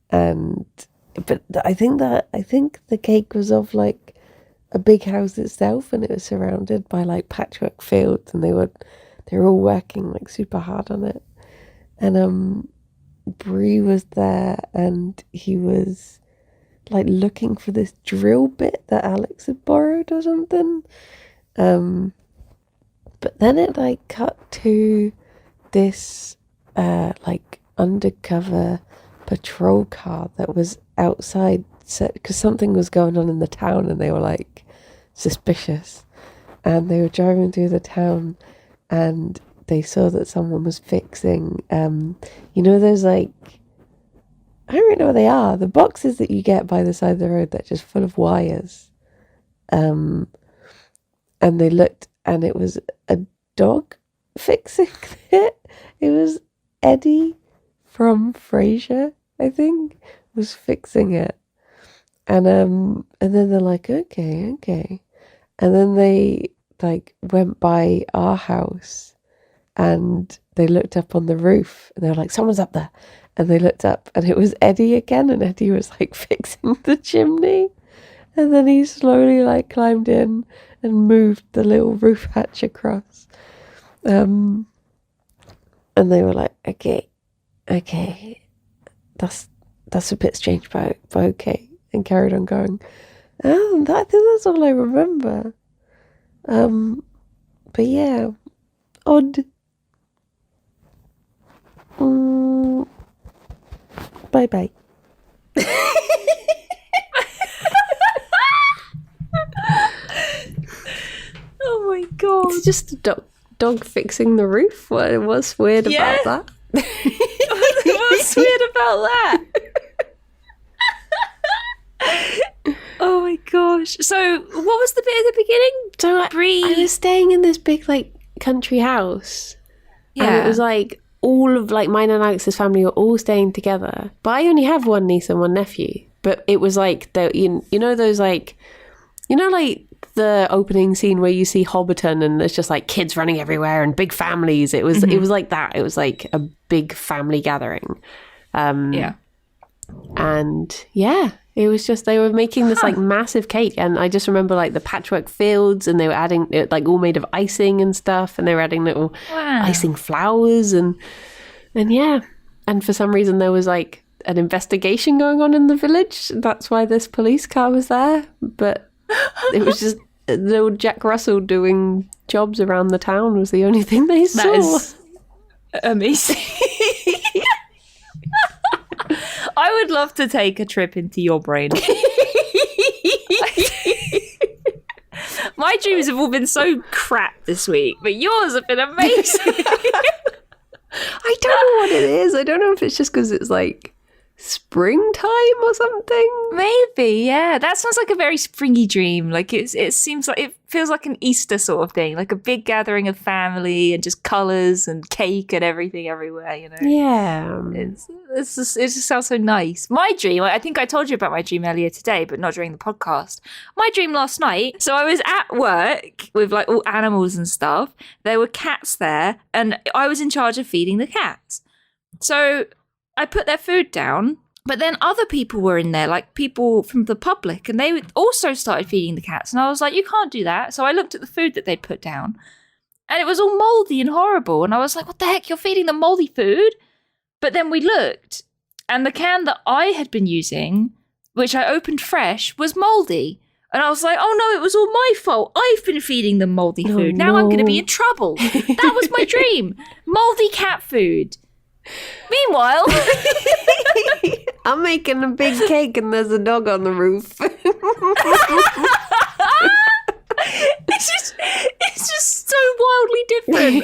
But I think the cake was of like a big house itself, and it was surrounded by like patchwork fields, and they were all working like super hard on it. And Bree was there, and he was like looking for this drill bit that Alex had borrowed or something. But then it like cut to this like undercover patrol car that was outside, because something was going on in the town, and they were like suspicious, and they were driving through the town, and they saw that someone was fixing you know those like, I don't really know what they are, the boxes that you get by the side of the road that are just full of wires, and they looked, and it was a dog fixing it. It was Eddie from Frasier, I think, was fixing it. And then they're like, okay. And then they like went by our house and they looked up on the roof and they were like, someone's up there. And they looked up and it was Eddie again, and Eddie was like fixing the chimney. And then he slowly like climbed in and moved the little roof hatch across. And they were like, okay, that's a bit strange, but okay. And carried on going. I think that's all I remember. But yeah, odd. Bye. Oh my god! It's just a dog fixing the roof. What's weird about that? What's weird about that? Oh my gosh! So, what was the bit at the beginning? So I was staying in this big like country house, and it was like all of like mine and Alex's family were all staying together. But I only have one niece and one nephew. But it was like you know those like, you know, like the opening scene where you see Hobbiton and there's just like kids running everywhere and big families. It was like that. It was like a big family gathering. And yeah, it was just, they were making this like massive cake, and I just remember like the patchwork fields, and they were adding it like all made of icing and stuff, and they were adding little icing flowers and yeah. And for some reason there was like an investigation going on in the village. That's why this police car was there. But it was just little Jack Russell doing jobs around the town was the only thing they saw. That is amazing. I would love to take a trip into your brain. My dreams have all been so crap this week, but yours have been amazing. I don't know what it is. I don't know if it's just because it's like springtime or something. Maybe, yeah. That sounds like a very springy dream. Like it seems like, it feels like an Easter sort of thing, like a big gathering of family and just colours and cake and everything everywhere, you know. Yeah. It just sounds so nice. My dream, I think I told you about my dream earlier today, but not during the podcast. My dream last night, so I was at work with like all animals and stuff. There were cats there and I was in charge of feeding the cats. So I put their food down, but then other people were in there, like people from the public, and they also started feeding the cats. And I was like, you can't do that. So I looked at the food that they'd put down, and it was all moldy and horrible. And I was like, what the heck? You're feeding them moldy food? But then we looked, and the can that I had been using, which I opened fresh, was moldy. And I was like, oh no, it was all my fault. I've been feeding them moldy food. Now I'm going to be in trouble. That was my dream. Moldy cat food. Meanwhile, I'm making a big cake and there's a dog on the roof. It's just so wildly different.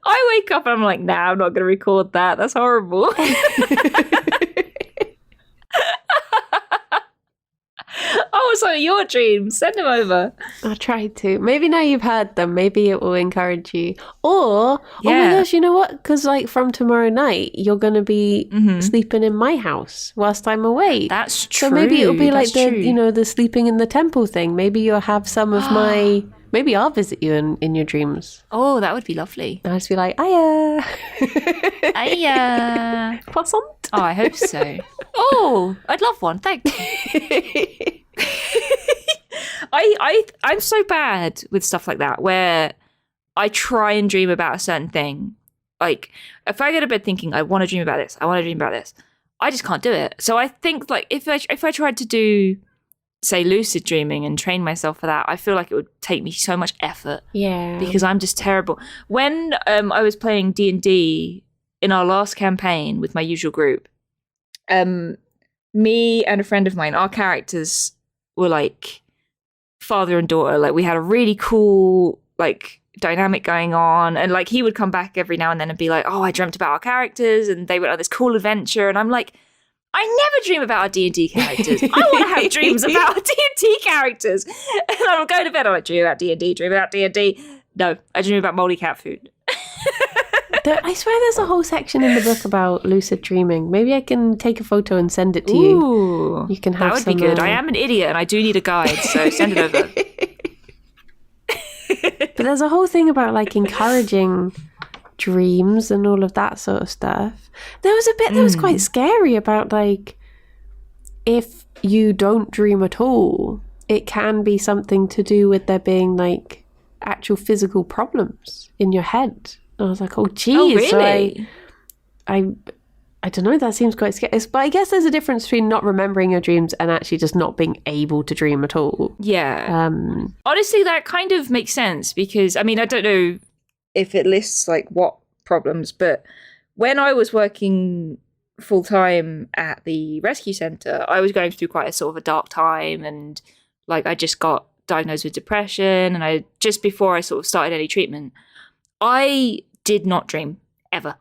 I wake up and I'm like, nah, I'm not going to record that. That's horrible. Oh, so your dreams. Send them over. I'll try to. Maybe now you've heard them, maybe it will encourage you. Or, oh my gosh, you know what? Because like from tomorrow night, you're going to be sleeping in my house whilst I'm away. That's true. So maybe it'll be like the sleeping in the temple thing. Maybe you'll have some of my... Maybe I'll visit you in your dreams. Oh, that would be lovely. I'll just be like, Aya. Aya. Croissant? Oh, I hope so. Oh, I'd love one. Thanks. I'm so bad with stuff like that, where I try and dream about a certain thing. Like, if I go to bed thinking, I want to dream about this, I want to dream about this, I just can't do it. So I think, like, if I tried to do, say, lucid dreaming and train myself for that, I feel like it would take me so much effort. Yeah. Because I'm just terrible. When I was playing D&D in our last campaign with my usual group, me and a friend of mine, our characters were like father and daughter. Like, we had a really cool like dynamic going on, and like he would come back every now and then and be like, oh, I dreamt about our characters and they went on this cool adventure, and I'm like, I never dream about our D&D characters. I want to have dreams about our D&D characters. And I'm going to bed, I'm like, dream about D&D, dream about D&D. No, I dream about moldy cat food. I swear there's a whole section in the book about lucid dreaming. Maybe I can take a photo and send it to you. You can have that would be good. I am an idiot and I do need a guide, so send it over. But there's a whole thing about like encouraging dreams and all of that sort of stuff. There was a bit that was quite scary about like, if you don't dream at all, it can be something to do with there being like actual physical problems in your head. And I was like, oh geez. Oh, really? So I don't know, that seems quite scary. But I guess there's a difference between not remembering your dreams and actually just not being able to dream at all. Yeah. Honestly, that kind of makes sense because, I mean, I don't know if it lists like what problems, but when I was working full-time at the rescue centre, I was going through quite a sort of a dark time, and like I just got diagnosed with depression, and I just before I sort of started any treatment, I did not dream ever.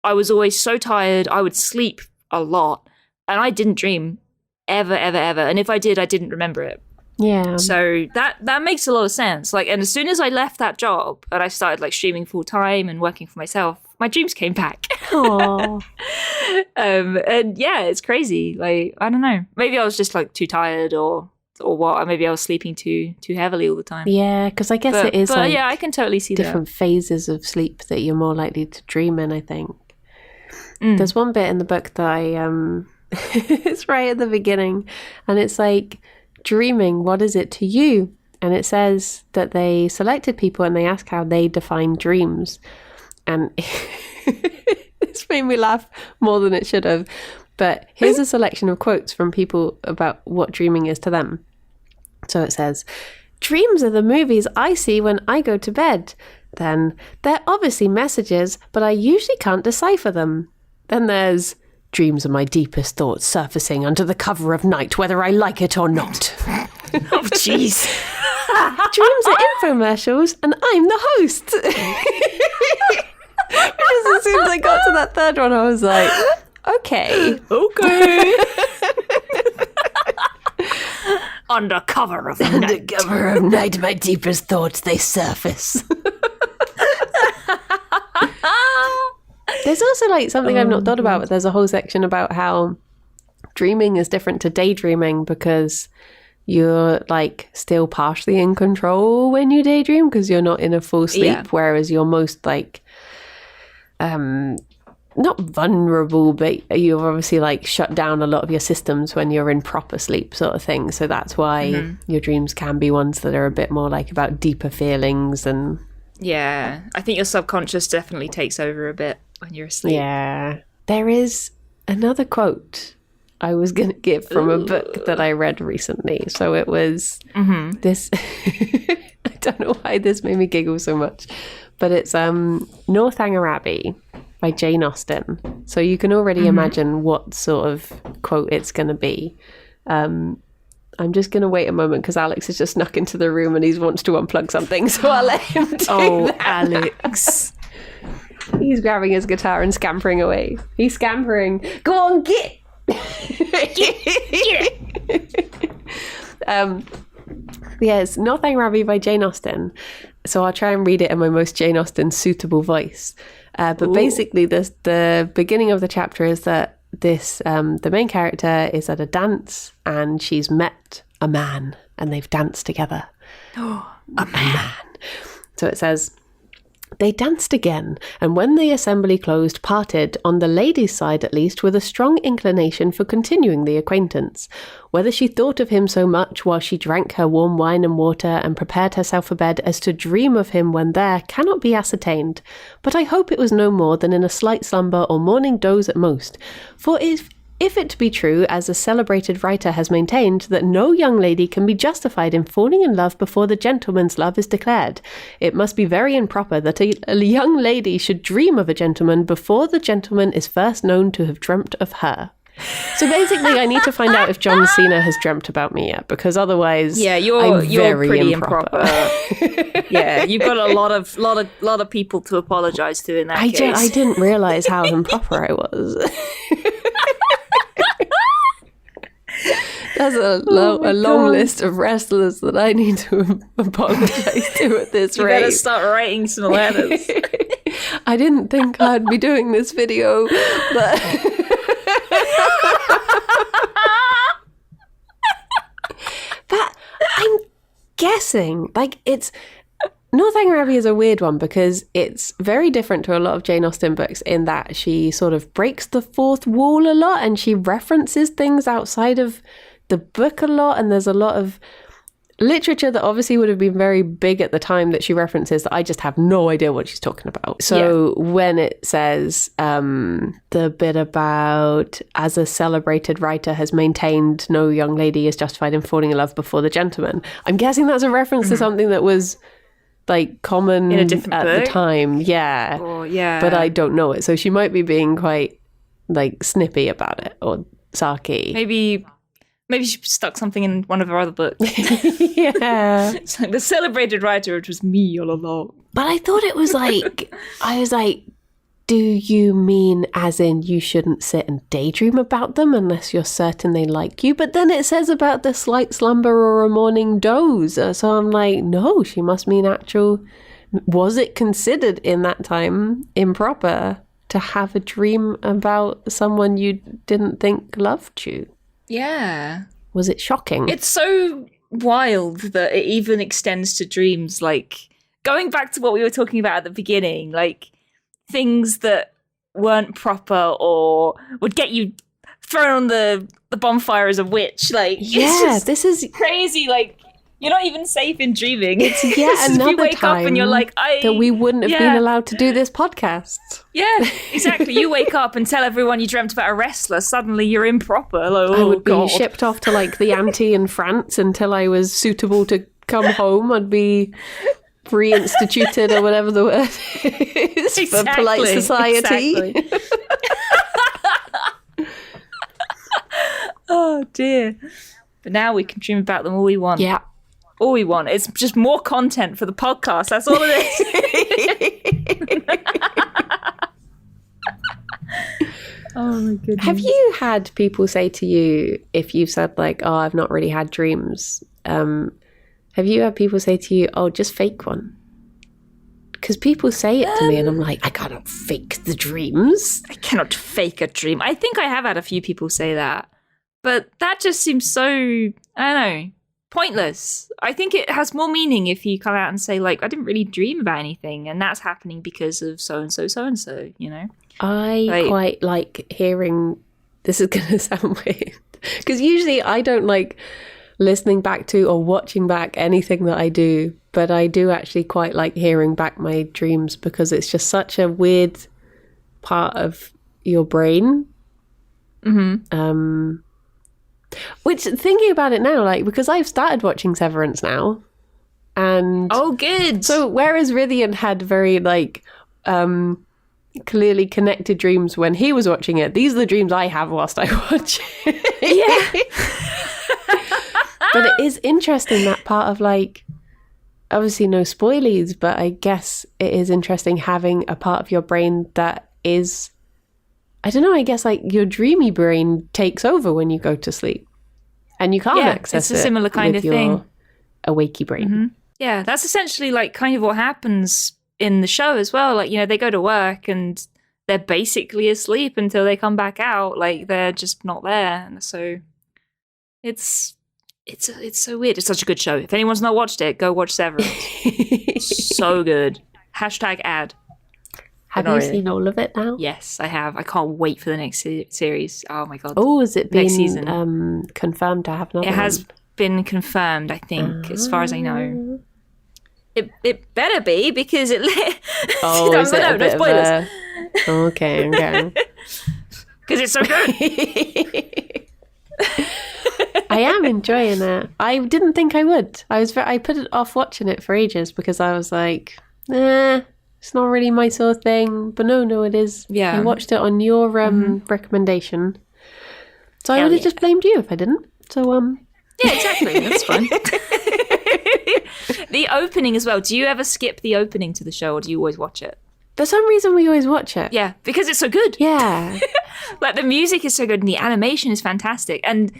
I was always so tired. I would sleep a lot, and I didn't dream ever. And if I did, I didn't remember it. Yeah. So that makes a lot of sense. Like, and as soon as I left that job and I started like streaming full time and working for myself, my dreams came back. Aww. And yeah, it's crazy. Like, I don't know. Maybe I was just like too tired or what, or maybe I was sleeping too heavily all the time. Yeah, because I guess it is like yeah, I can totally see different phases of sleep that you're more likely to dream in, I think. There's one bit in the book that I it's right at the beginning, and it's like, dreaming, what is it to you? And it says that they selected people and they asked how they define dreams, and this made me laugh more than it should have. But here's a selection of quotes from people about what dreaming is to them. So it says, dreams are the movies I see when I go to bed. Then they're obviously messages, but I usually can't decipher them. Then there's, dreams are my deepest thoughts surfacing under the cover of night, whether I like it or not. Oh, jeez. Dreams are infomercials, and I'm the host. Because as soon as I got to that third one, I was like, okay. Under cover of night. Under cover of night, my deepest thoughts, they surface. There's also like something I've not thought about, but there's a whole section about how dreaming is different to daydreaming because you're like still partially in control when you daydream because you're not in a full sleep, whereas you're most like not vulnerable, but you've obviously like shut down a lot of your systems when you're in proper sleep sort of thing. So that's why your dreams can be ones that are a bit more like about deeper feelings. And yeah, I think your subconscious definitely takes over a bit when you're asleep. Yeah. There is another quote I was going to give from a book that I read recently. So it was this, I don't know why this made me giggle so much, but it's Northanger Abbey by Jane Austen. So you can already imagine what sort of quote it's going to be. I'm just going to wait a moment because Alex has just snuck into the room and he wants to unplug something. So I'll let him do that. Alex. He's grabbing his guitar and scampering away. He's scampering. Go on, get! Yes, Northanger Abbey by Jane Austen. So I'll try and read it in my most Jane Austen suitable voice. But basically, the beginning of the chapter is that the main character is at a dance and she's met a man and they've danced together. A man. So it says, they danced again, and when the assembly closed, parted, on the lady's side at least, with a strong inclination for continuing the acquaintance. Whether she thought of him so much while she drank her warm wine and water and prepared herself for bed as to dream of him when there cannot be ascertained, but I hope it was no more than in a slight slumber or morning doze at most. For if it be true, as a celebrated writer has maintained, that no young lady can be justified in falling in love before the gentleman's love is declared, it must be very improper that a young lady should dream of a gentleman before the gentleman is first known to have dreamt of her. So basically, I need to find out if John Cena has dreamt about me yet, because otherwise, you're pretty improper. Yeah, you've got a lot of people to apologise to in that case. I didn't realise how improper I was. There's a long list of wrestlers that I need to apologise to at this rate. You better start writing some letters. I didn't think I'd be doing this video, but but I'm guessing, like, it's Northanger Abbey is a weird one because it's very different to a lot of Jane Austen books in that she sort of breaks the fourth wall a lot and she references things outside of the book a lot, and there's a lot of literature that obviously would have been very big at the time that she references that I just have no idea what she's talking about. So when it says the bit about, as a celebrated writer has maintained, no young lady is justified in falling in love before the gentleman, I'm guessing that's a reference to something that was like common in a different at book? The time. But I don't know it, so she might be being quite like snippy about it or sarky. Maybe she stuck something in one of her other books. Yeah. It's like the celebrated writer, it was me all along. But I thought it was like, I was like, do you mean as in you shouldn't sit and daydream about them unless you're certain they like you? But then it says about the slight slumber or a morning doze. So I'm like, no, she must mean actual. Was it considered in that time improper to have a dream about someone you didn't think loved you? Yeah. Was it shocking? It's so wild that it even extends to dreams. Like, going back to what we were talking about at the beginning, like things that weren't proper or would get you thrown on the bonfire as a witch. Like, this is crazy. Like, you're not even safe in dreaming. It's yet another you wake time up and you're like, that we wouldn't have been allowed to do this podcast. Yeah, exactly. You wake up and tell everyone you dreamt about a wrestler. Suddenly you're improper. Like, I would be shipped off to like the auntie in France until I was suitable to come home. I'd be reinstituted or whatever the word is for polite society. Exactly. Oh dear. But now we can dream about them all we want. Yeah. All we want. It's just more content for the podcast. That's all it is. Oh my goodness. Have you had people say to you, if you've said like, oh, I've not really had dreams, have you had people say to you, oh, just fake one? Because people say it to me and I'm like, I cannot fake the dreams. I cannot fake a dream. I think I have had a few people say that. But that just seems so, I don't know, pointless. I think it has more meaning if you come out and say, like, I didn't really dream about anything, and that's happening because of so-and-so, so-and-so, you know? I quite like hearing, this is going to sound weird, because usually I don't like listening back to or watching back anything that I do, but I do actually quite like hearing back my dreams because it's just such a weird part of your brain. Mm-hmm. Which, thinking about it now, like, because I've started watching Severance now, and oh, good. So whereas Rithian had very like clearly connected dreams when he was watching it, these are the dreams I have whilst I watch it. Yeah. But it is interesting, that part of like, obviously no spoilies, but I guess it is interesting having a part of your brain that is, I don't know, I guess like your dreamy brain takes over when you go to sleep and you can't access it. It's a similar kind of thing. A wakey brain. Mm-hmm. Yeah, that's essentially like kind of what happens in the show as well. Like, you know, they go to work and they're basically asleep until they come back out. Like, they're just not there. And so it's so weird. It's such a good show. If anyone's not watched it, go watch Severance. So good. #ad. Have you seen all of it now? Yes, I have. I can't wait for the next series. Oh my god. Oh, has it been next season confirmed to have another one? It has been confirmed, I think, as far as I know. It better be, because it... Oh, is it no spoilers. Okay. Because it's so good. I am enjoying it. I didn't think I would. I put it off watching it for ages because I was like, it's not really my sort of thing. But no, it is. Yeah. I watched it on your recommendation. So I would have just blamed you if I didn't. So, yeah, exactly. That's fine. The opening as well. Do you ever skip the opening to the show, or do you always watch it? For some reason, we always watch it. Yeah, because it's so good. Yeah. Like, the music is so good and the animation is fantastic. And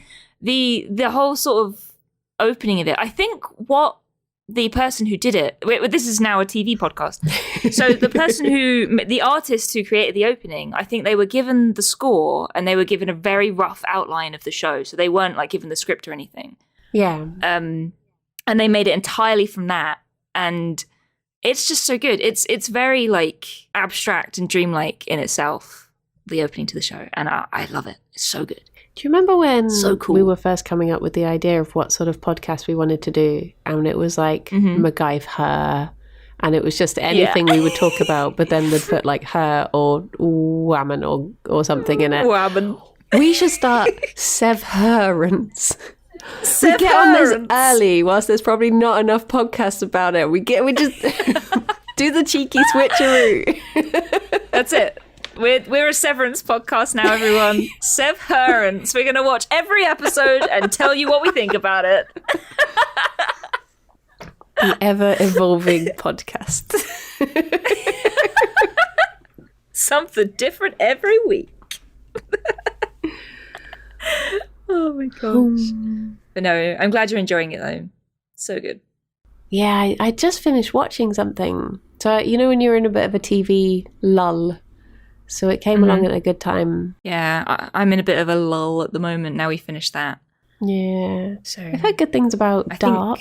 the whole sort of opening of it, I think what the person who did it, this is now a TV podcast. So the artist who created the opening, I think they were given the score and they were given a very rough outline of the show. So they weren't like given the script or anything. Yeah. And they made it entirely from that. And it's just so good. It's very like abstract and dreamlike in itself, the opening to the show. And I love it. It's so good. Do you remember when so cool. we were first coming up with the idea of what sort of podcast we wanted to do? And it was like MacGyver, and it was just anything we would talk about, but then they'd put like her or woman or something in it. Woman. We should start Severance. We get on this early whilst there's probably not enough podcasts about it. We just do the cheeky switcheroo. That's it. We're a Severance podcast now, everyone. Severance. We're going to watch every episode and tell you what we think about it. An ever-evolving podcast. Something different every week. Oh my gosh. But no, I'm glad you're enjoying it though. So good. Yeah, I just finished watching something. So, you know when you're in a bit of a TV lull? So it came along at a good time. Yeah, I'm in a bit of a lull at the moment. Now we finished that. Yeah. So I've heard good things about Dark.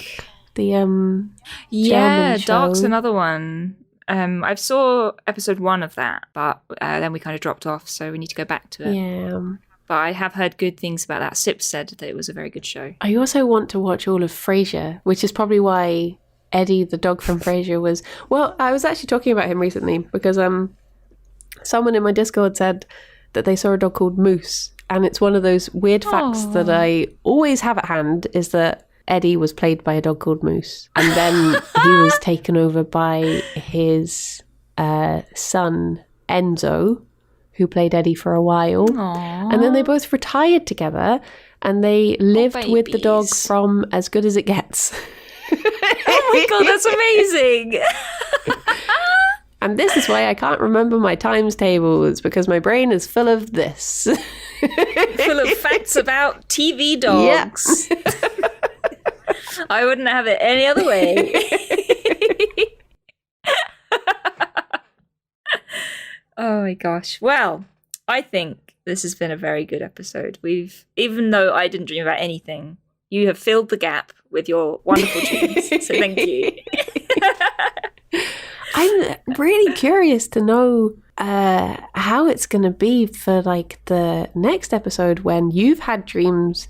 The German show. Dark's another one. I saw episode 1 of that, but then we kind of dropped off, so we need to go back to it. Yeah. But I have heard good things about that. Sip said that it was a very good show. I also want to watch all of Frasier, which is probably why Eddie, the dog from Frasier, was... Well, I was actually talking about him recently because someone in my Discord said that they saw a dog called Moose, and it's one of those weird facts that I always have at hand is that Eddie was played by a dog called Moose, and then he was taken over by his son Enzo, who played Eddie for a while. Aww. And then they both retired together, and they lived with the dog from As Good As It Gets. Oh my god, that's amazing. And this is why I can't remember my times tables, because my brain is full of this. Full of facts about TV dogs. Yeah. I wouldn't have it any other way. Oh my gosh. Well, I think this has been a very good episode. Even though I didn't dream about anything, you have filled the gap with your wonderful dreams. So thank you. I'm really curious to know how it's going to be for like the next episode when you've had dreams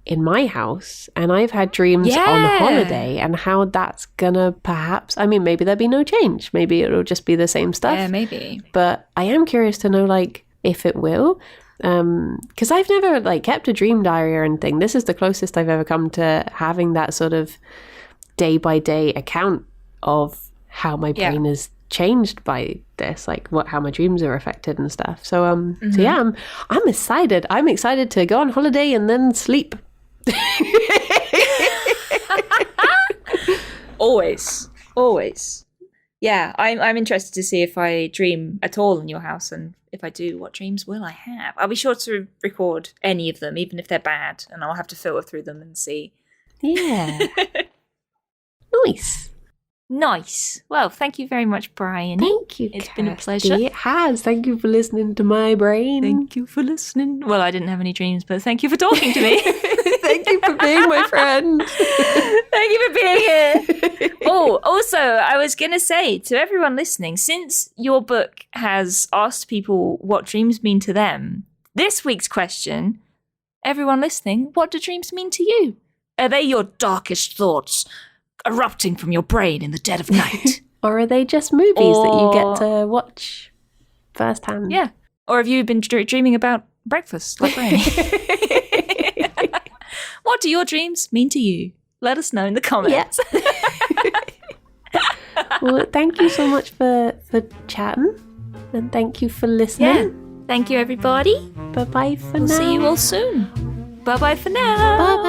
in my house and I've had dreams on holiday, and how that's gonna perhaps, I mean, maybe there'll be no change, maybe it'll just be the same stuff, maybe, but I am curious to know like if it will, because I've never like kept a dream diary or anything. This is the closest I've ever come to having that sort of day by day account of how my brain is changed by this, like how my dreams are affected and stuff. So so yeah, I'm excited. I'm excited to go on holiday and then sleep. Always. Yeah, I'm interested to see if I dream at all in your house, and if I do, what dreams will I have? I'll be sure to record any of them, even if they're bad, and I'll have to filter through them and see. Yeah. Nice. Well, thank you very much, Brian. Thank you, It's been a pleasure. It has. Thank you for listening to my brain. Thank you for listening. Well, I didn't have any dreams, but thank you for talking to me. Thank you for being my friend. Thank you for being here. Oh, also, I was going to say to everyone listening, since your book has asked people what dreams mean to them, this week's question, everyone listening, what do dreams mean to you? Are they your darkest thoughts erupting from your brain in the dead of night? Or are they just movies that you get to watch firsthand? Yeah. Or have you been dreaming about breakfast like Briony? What do your dreams mean to you? Let us know in the comments. Yeah. Well, thank you so much for chatting, and thank you for listening. Yeah. Thank you, everybody. Bye-bye for now. We'll see you all soon. Bye-bye for now. Bye-bye.